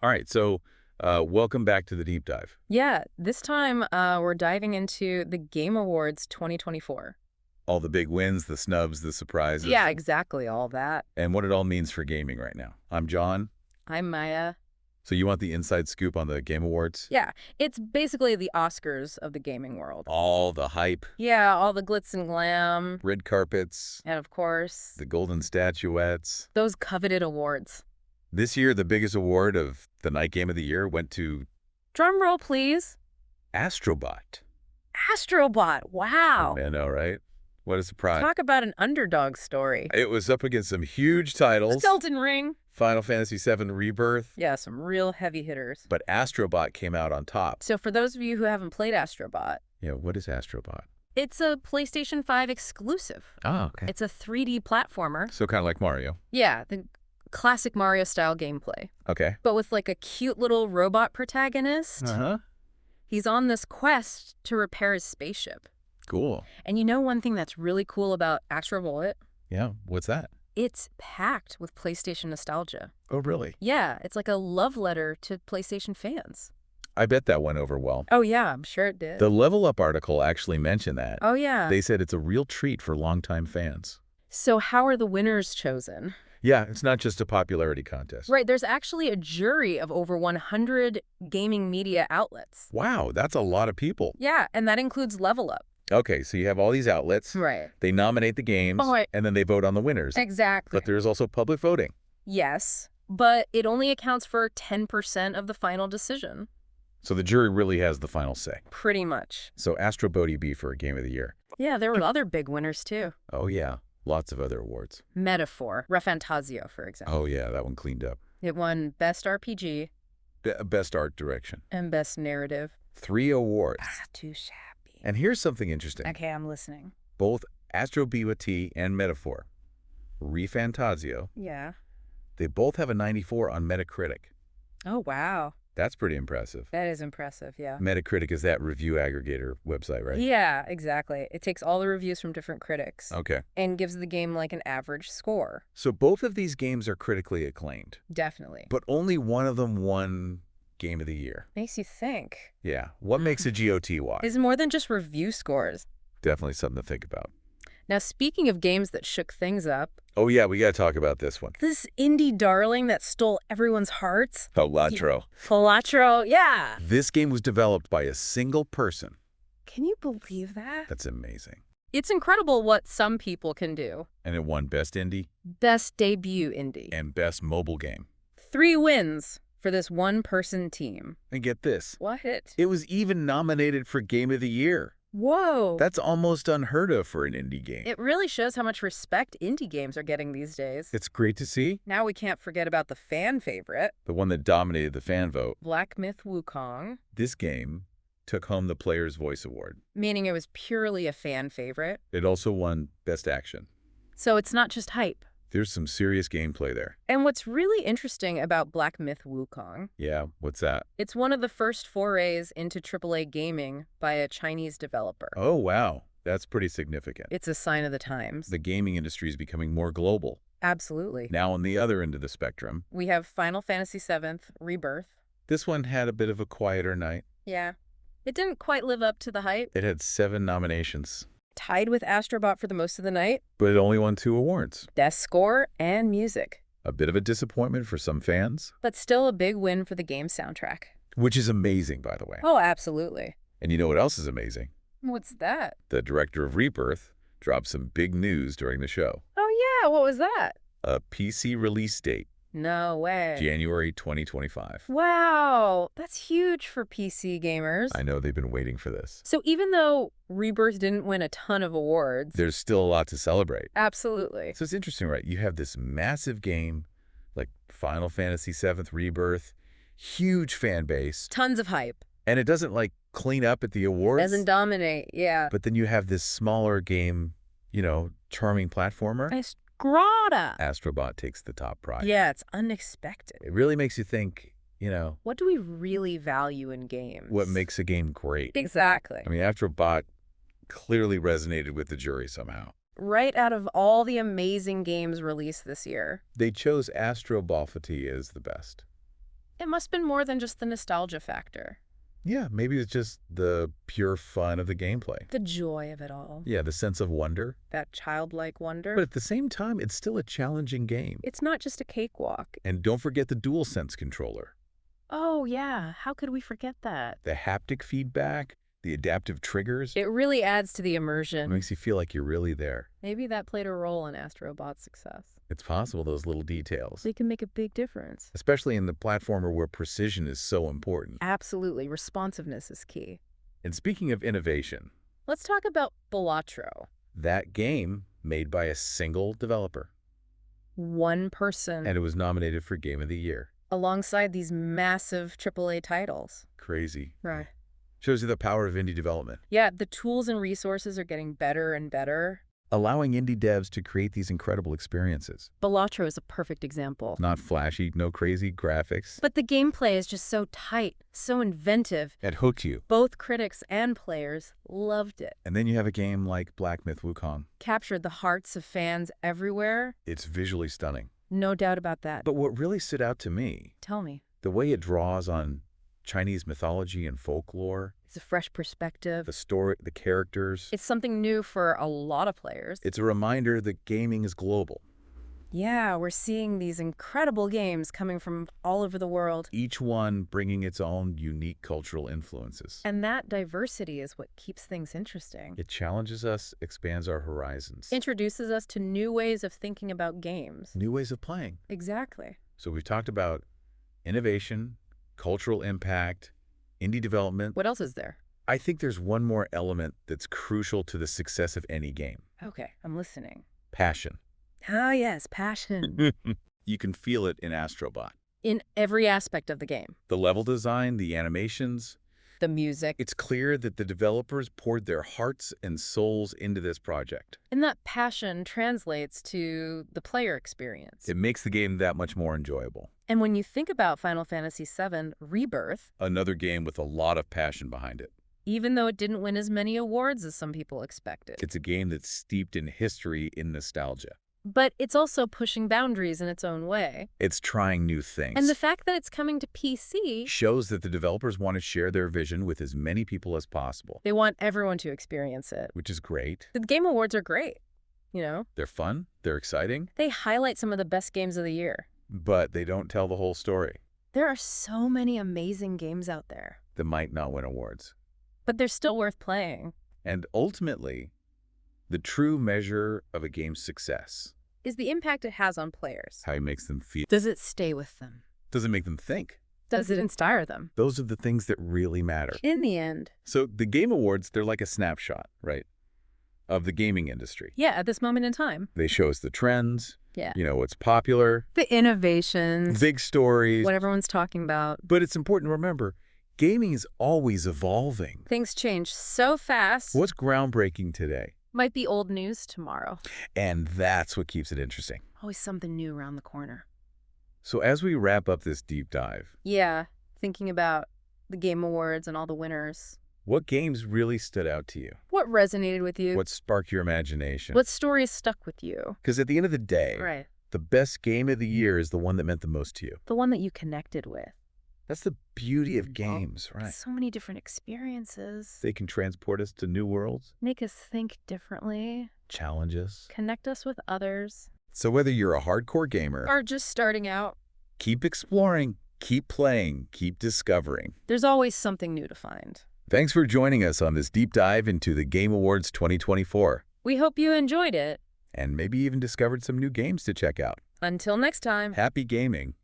All right, so welcome back to the deep dive. Yeah, this time we're diving into the Game Awards 2024. All the big wins, the snubs, the surprises. Yeah, exactly, all that. And what it all means for gaming right now. I'm John. I'm Maya. So you want the inside scoop on the Game Awards? Yeah, it's basically the Oscars of the gaming world. All the hype, Yeah, all the glitz and glam. red carpets, And of course, the golden statuettes. those coveted awards. This year, the biggest award of the night game of the year went to Drum roll, please. Astro Bot. Astro Bot, wow. I know, right? What a surprise. Talk about an underdog story. It was up against some huge titles. Skeleton Ring. Final Fantasy VII Rebirth. Yeah, some real heavy hitters. But Astro Bot came out on top. So for those of you who haven't played Astro Bot, Yeah, what is Astro Bot? it's a PlayStation 5 exclusive. Oh, okay. It's a 3D platformer. So kind of like Mario. Yeah, the classic Mario-style gameplay. Okay. But with like a cute little robot protagonist. Uh-huh. He's on this quest to repair his spaceship. Cool. And you know one thing that's really cool about Astro Bot? Yeah, what's that? It's packed with PlayStation nostalgia. Oh, really? Yeah, it's like a love letter to PlayStation fans. I bet that went over well. Oh yeah, I'm sure it did. The Level Up article actually mentioned that. Oh yeah. They said it's a real treat for longtime fans. So how are the winners chosen? Yeah, it's not just a popularity contest. Right, there's actually a jury of over 100 gaming media outlets. Wow, that's a lot of people. Yeah, and that includes Level Up. Okay, so you have all these outlets. Right. They nominate the games, Right. and then they vote on the winners. Exactly. But there's also public voting. Yes, but it only accounts for 10% of the final decision. So the jury really has the final say. Pretty much. So Astro Bot be for Game of the Year. Yeah, there were other big winners too. Oh, yeah. Lots of other awards. Metaphor, Refantazio, for example. Oh, yeah, that one cleaned up. It won Best RPG Best Art Direction. and Best Narrative. 3 awards. Too shabby. And here's something interesting. Okay, I'm listening. Both Astro Bot and Metaphor, Refantazio, Yeah. they both have a 94 on Metacritic. Oh, wow. That's pretty impressive. That is impressive, yeah. Metacritic is that review aggregator website, right? Yeah, exactly. It takes all the reviews from different critics Okay. and gives the game like an average score. So both of these games are critically acclaimed, Definitely. but only one of them won Game of the Year. Makes you think. Yeah. What makes a GOT watch? It's more than just review scores. Definitely something to think about. Now, speaking of games that shook things up, Oh, yeah, we got to talk about this one. this indie darling that stole everyone's hearts, Latro. Filatro, yeah. This game was developed by a single person. Can you believe that? That's amazing. It's incredible what some people can do. And it won Best Indie Best debut indie. and Best Mobile Game. 3 wins for this one-person team. And get this. What? It was even nominated for Game of the Year. Whoa. That's almost unheard of for an indie game. It really shows how much respect indie games are getting these days. It's great to see. Now we can't forget about the fan favorite, The one that dominated the fan vote. Black Myth Wukong, This game took home the Player's Voice Award. meaning it was purely a fan favorite. It also won Best Action. So it's not just hype. There's some serious gameplay there. And what's really interesting about Black Myth Wukong, Yeah, what's that? it's one of the first forays into AAA gaming by a Chinese developer. Oh, wow. That's pretty significant. It's a sign of the times. The gaming industry is becoming more global. Absolutely. Now on the other end of the spectrum, We have Final Fantasy VII Rebirth. this one had a bit of a quieter night. Yeah. It didn't quite live up to the hype. It had 7 nominations, Tied with Astro Bot for the most of the night. but it only won 2 awards. Best score and music. A bit of a disappointment for some fans, But still a big win for the game soundtrack. which is amazing, by the way. Oh, absolutely. And you know what else is amazing? What's that? The director of Rebirth dropped some big news during the show. Oh, yeah. What was that? A PC release date, No way. January 2025. Wow. That's huge for PC gamers. I know they've been waiting for this. So even though Rebirth didn't win a ton of awards, There's still a lot to celebrate. absolutely. So it's interesting, right? You have this massive game like Final Fantasy VII Rebirth, huge fan base, Tons of hype. and it doesn't like clean up at the awards. Doesn't dominate. Yeah. But then you have this smaller game, charming platformer. Grata. Astro Bot takes the top prize. Yeah, it's unexpected. It really makes you think, What do we really value in games? what makes a game great. Exactly. I mean, Astro Bot clearly resonated with the jury somehow. Right out of all the amazing games released this year. They chose Astro Bot as the best. It must have been more than just the nostalgia factor. Yeah, maybe it's just the pure fun of the gameplay. The joy of it all. Yeah, the sense of wonder. That childlike wonder. But at the same time, it's still a challenging game. It's not just a cakewalk. And don't forget the DualSense controller. Oh, yeah. How could we forget that? The haptic feedback, the adaptive triggers. It really adds to the It immersion. makes you feel like you're really there. Maybe that played a role in Astro Bot's success. It's possible, those little details. They can make a big difference. Especially in the platformer where precision is so important. Absolutely. Responsiveness is key. And speaking of innovation, Let's talk about Balatro. that game made by a single developer. One person And it was nominated for Game of the Year. alongside these massive AAA titles. Crazy. Right. Shows you the power of indie development. Yeah, the tools and resources are getting better and better. Allowing indie devs to create these incredible experiences. Balatro is a perfect example. Not flashy, no crazy graphics. But the gameplay is just so tight, so inventive. It hooked you. Both critics and players loved it. And then you have a game like Black Myth Wukong. Captured the hearts of fans everywhere. It's visually stunning. No doubt about that. But what really stood out to me, Tell me. the way it draws on Chinese mythology and folklore, It's a fresh perspective. the story, the characters. It's something new for a lot of players. It's a reminder that gaming is global. Yeah, we're seeing these incredible games coming from all over the world. Each one bringing its own unique cultural influences. And that diversity is what keeps things interesting. It challenges us, expands our horizons. Introduces us to new ways of thinking about games. New ways of playing. Exactly. So we've talked about innovation, cultural impact, indie development. What else is there? I think there's one more element that's crucial to the success of any game. Okay, I'm listening. Passion. Ah, yes, passion. You can feel it in Astro Bot. In every aspect of the game. The level design, the animations. The music. It's clear that the developers poured their hearts and souls into this project. And that passion translates to the player experience. It makes the game that much more enjoyable. And when you think about Final Fantasy VII Rebirth, Another game with a lot of passion behind it. even though it didn't win as many awards as some people expected. It's a game that's steeped in history, in nostalgia. But it's also pushing boundaries in its own way. It's trying new things. And the fact that it's coming to PC, shows that the developers want to share their vision with as many people as possible. they want everyone to experience it. Which is great. The Game Awards are great, you know? They're fun, they're exciting, They highlight some of the best games of the year. but they don't tell the whole story. There are so many amazing games out there, That might not win awards. but they're still worth playing. And ultimately, the true measure of a game's success, Is the impact it has on players. how it makes them feel. Does it stay with them? Does it make them think? Does it inspire them? Those are the things that really matter. In the end. So the Game Awards, they're like a snapshot, right, of the gaming industry. Yeah, at this moment in time. They show us the trends, Yeah. what's popular, The innovations, big stories. what everyone's talking about. But it's important to remember, gaming is always evolving. Things change so fast. What's groundbreaking today? Might be old news tomorrow. And that's what keeps it interesting. Always something new around the corner. So as we wrap up this deep dive, Yeah, thinking about the Game Awards and all the winners. what games really stood out to you? What resonated with you? What sparked your imagination? What stories stuck with you? Because at the end of the day, Right. the best game of the year is the one that meant the most to you. The one that you connected with. That's the beauty of games, right? So many different experiences. They can transport us to new worlds, Make us think differently. challenge us. Connect us with others. So whether you're a hardcore gamer, Or just starting out. keep exploring, keep playing, keep discovering. There's always something new to find. Thanks for joining us on this deep dive into the Game Awards 2024. We hope you enjoyed it. And maybe even discovered some new games to check out. Until next time. Happy gaming!